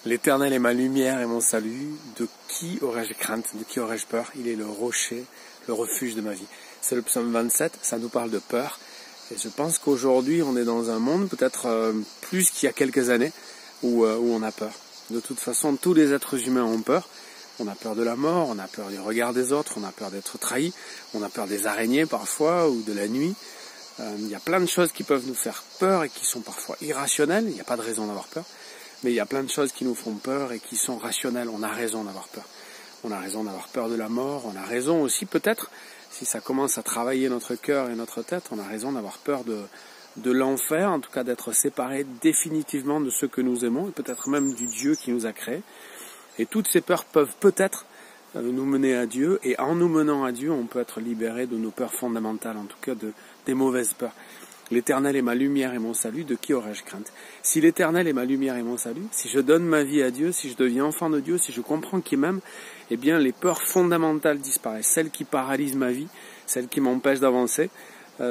L'Éternel est ma lumière et mon salut. De qui aurais-je crainte? De qui aurais-je peur? Il est le rocher, le refuge de ma vie. C'est le psaume 27, ça nous parle de peur. Et je pense qu'aujourd'hui, on est dans un monde peut-être plus qu'il y a quelques années où on a peur. De toute façon, tous les êtres humains ont peur. On a peur de la mort, on a peur du regard des autres, on a peur d'être trahi, on a peur des araignées parfois ou de la nuit. Il y a plein de choses qui peuvent nous faire peur et qui sont parfois irrationnelles. Il n'y a pas de raison d'avoir peur. Mais il y a plein de choses qui nous font peur et qui sont rationnelles. On a raison d'avoir peur. On a raison d'avoir peur de la mort. On a raison aussi peut-être, si ça commence à travailler notre cœur et notre tête, on a raison d'avoir peur de l'enfer, en tout cas d'être séparé définitivement de ceux que nous aimons, et peut-être même du Dieu qui nous a créés. Et toutes ces peurs peuvent peut-être nous mener à Dieu, et en nous menant à Dieu, on peut être libéré de nos peurs fondamentales, en tout cas des mauvaises peurs. L'Éternel est ma lumière et mon salut, de qui aurais-je crainte? Si l'Éternel est ma lumière et mon salut, si je donne ma vie à Dieu, si je deviens enfant de Dieu, si je comprends qu'il m'aime, eh bien les peurs fondamentales disparaissent. Celles qui paralysent ma vie, celles qui m'empêchent d'avancer,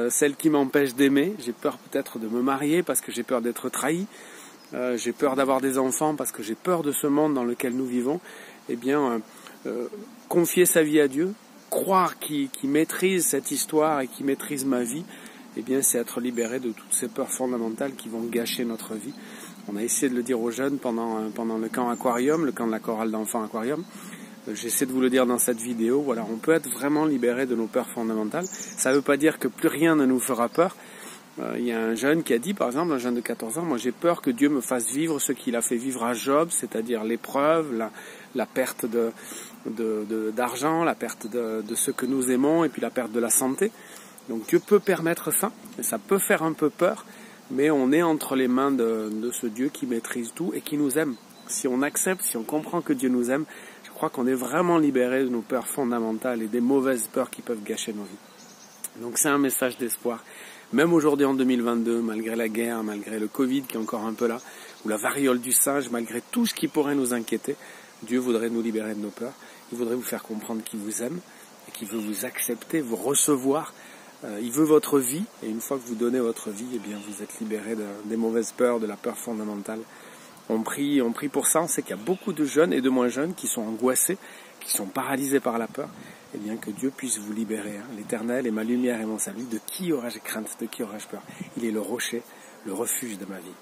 celles qui m'empêchent d'aimer. J'ai peur peut-être de me marier parce que j'ai peur d'être trahi. J'ai peur d'avoir des enfants parce que j'ai peur de ce monde dans lequel nous vivons. Eh bien, confier sa vie à Dieu, croire qu'il maîtrise cette histoire et qu'il maîtrise ma vie, eh bien, c'est être libéré de toutes ces peurs fondamentales qui vont gâcher notre vie. On a essayé de le dire aux jeunes pendant le camp Aquarium, le camp de la chorale d'enfants Aquarium. J'essaie de vous le dire dans cette vidéo. Voilà, on peut être vraiment libéré de nos peurs fondamentales. Ça ne veut pas dire que plus rien ne nous fera peur. Il y a un jeune qui a dit, par exemple, un jeune de 14 ans, moi j'ai peur que Dieu me fasse vivre ce qu'il a fait vivre à Job, c'est-à-dire l'épreuve, la perte d'argent, la perte de ce que nous aimons et puis la perte de la santé. Donc Dieu peut permettre ça, et ça peut faire un peu peur, mais on est entre les mains de ce Dieu qui maîtrise tout et qui nous aime. Si on accepte, si on comprend que Dieu nous aime, je crois qu'on est vraiment libéré de nos peurs fondamentales et des mauvaises peurs qui peuvent gâcher nos vies. Donc c'est un message d'espoir. Même aujourd'hui en 2022, malgré la guerre, malgré le Covid qui est encore un peu là, ou la variole du singe, malgré tout ce qui pourrait nous inquiéter, Dieu voudrait nous libérer de nos peurs. Il voudrait vous faire comprendre qu'il vous aime et qu'il veut vous accepter, vous recevoir. Il veut votre vie, et une fois que vous donnez votre vie, eh bien vous êtes libéré des mauvaises peurs, de la peur fondamentale. On prie pour ça. On sait qu'il y a beaucoup de jeunes et de moins jeunes qui sont angoissés, qui sont paralysés par la peur. Eh bien que Dieu puisse vous libérer. L'Éternel est ma lumière et mon salut. De qui aurais-je crainte? De qui aurais-je peur? Il est le rocher, le refuge de ma vie.